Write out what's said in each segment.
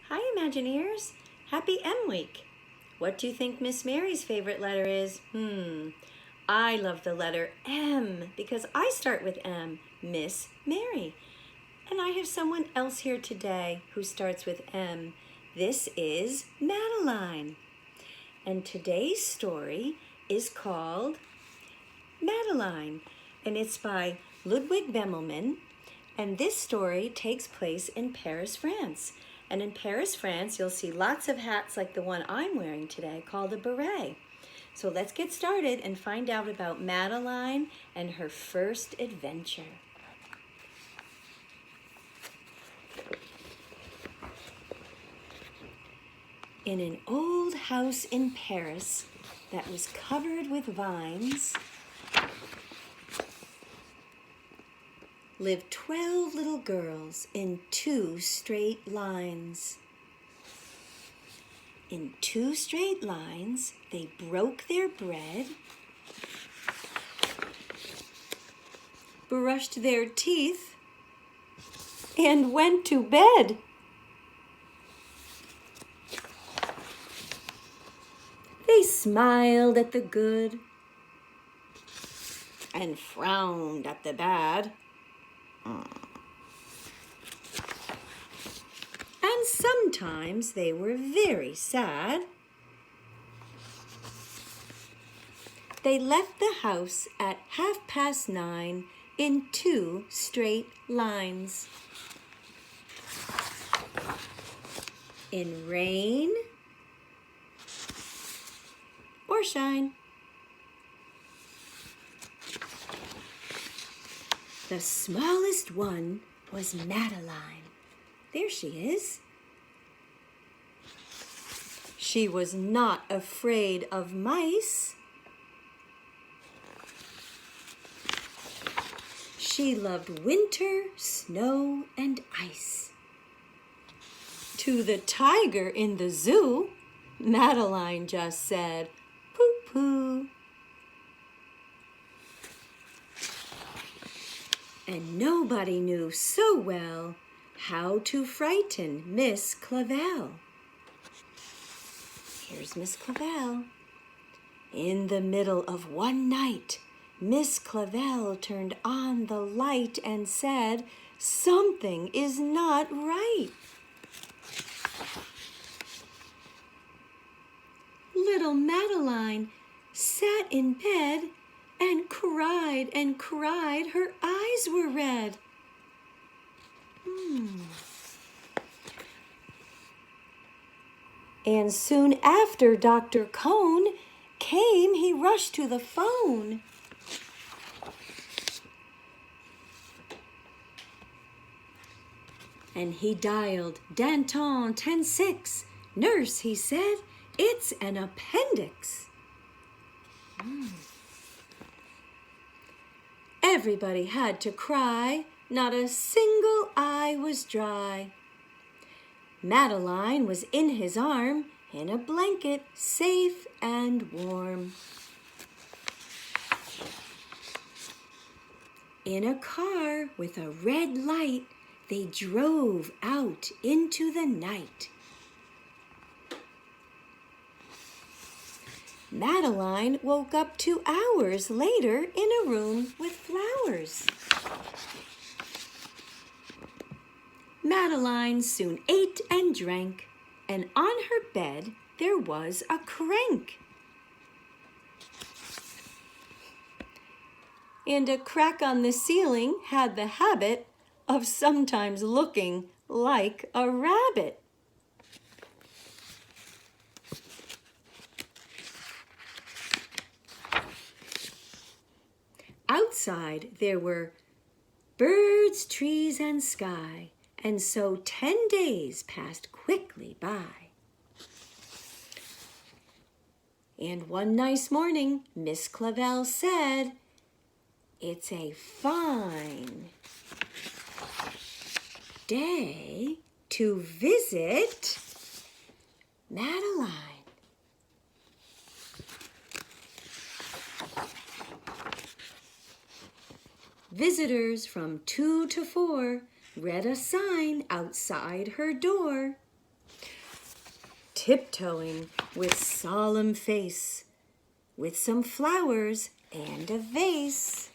Hi, Imagineers! Happy M Week! What do you think Miss Mary's favorite letter is? I love the letter M because I start with M, Miss Mary. And I have someone else here today who starts with M. This is Madeline. And today's story is called Madeline, and it's by Ludwig Bemelmans. And this story takes place in Paris, France. And in Paris, France, you'll see lots of hats like the one I'm wearing today called a beret. So let's get started and find out about Madeline and her first adventure. In an old house in Paris that was covered with vines lived 12 little girls in 2 straight lines. In 2 straight lines, they broke their bread, brushed their teeth, and went to bed. They smiled at the good and frowned at the bad. And sometimes they were very sad. They left the house at 9:30 in 2 straight lines. In rain or shine. The smallest one was Madeline. There she is. She was not afraid of mice. She loved winter, snow, and ice. To the tiger in the zoo, Madeline just said, "Poo-poo." And nobody knew so well how to frighten Miss Clavel. Here's Miss Clavel. In the middle of one night, Miss Clavel turned on the light and said, "Something is not right." Little Madeline sat in bed and cried and cried. Her eyes were red. And soon after Dr. Cone came, he rushed to the phone. And he dialed Danton 106. "Nurse," he said, "it's an appendix." Everybody had to cry. Not a single eye was dry. Madeline was in his arm, in a blanket, safe and warm. In a car with a red light, they drove out into the night. Madeline woke up 2 hours later in a room with flowers. Madeline soon ate and drank, and on her bed there was a crank. And a crack on the ceiling had the habit of sometimes looking like a rabbit. Outside there were birds, trees, and sky, and so 10 days passed quickly by. And one nice morning, Miss Clavel said, "It's a fine day to visit Madeline." Visitors from 2 to 4 read a sign outside her door. tiptoeing with solemn face, with some flowers and a vase.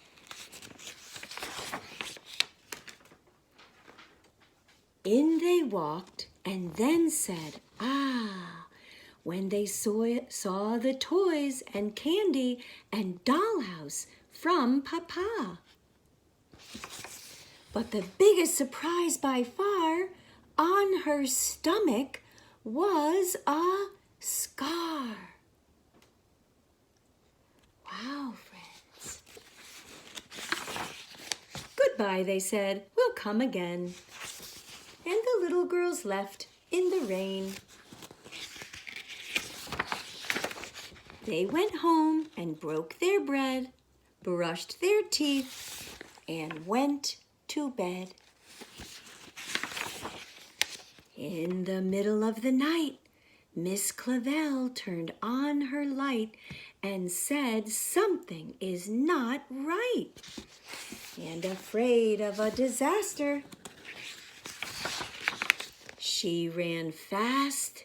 In they walked and then said, ah, when they saw the toys and candy and dollhouse from Papa. But the biggest surprise by far, on her stomach was a scar. Wow, friends. Goodbye, they said. We'll come again. And the little girls left in the rain. They went home and broke their bread, brushed their teeth, and went to bed. In the middle of the night, Miss Clavel turned on her light and said something is not right. And afraid of a disaster, she ran fast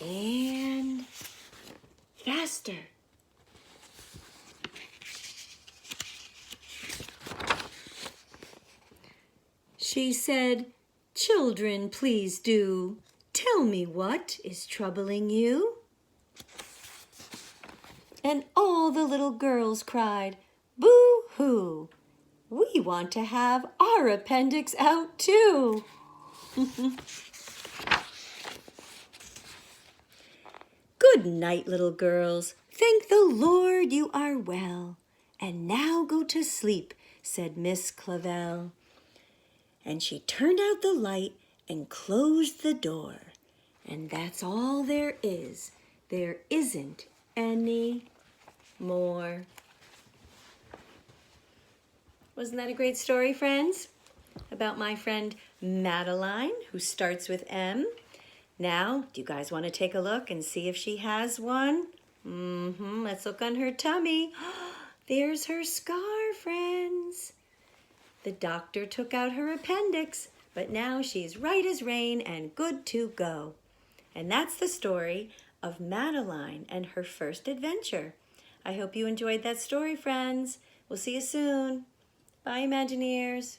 and faster. She said, "Children, please do tell me what is troubling you." And all the little girls cried, "Boo-hoo! We want to have our appendix out too." Good night, little girls. Thank the Lord you are well. And now go to sleep, said Miss Clavel. And she turned out the light and closed the door. And that's all there is. There isn't any more. Wasn't that a great story, friends? About my friend Madeline, who starts with M. Now, do you guys want to take a look and see if she has one? Let's look on her tummy. There's her scar, friends. The doctor took out her appendix, but now she's right as rain and good to go. And that's the story of Madeline and her first adventure. I hope you enjoyed that story, friends. We'll see you soon. Bye, Imagineers.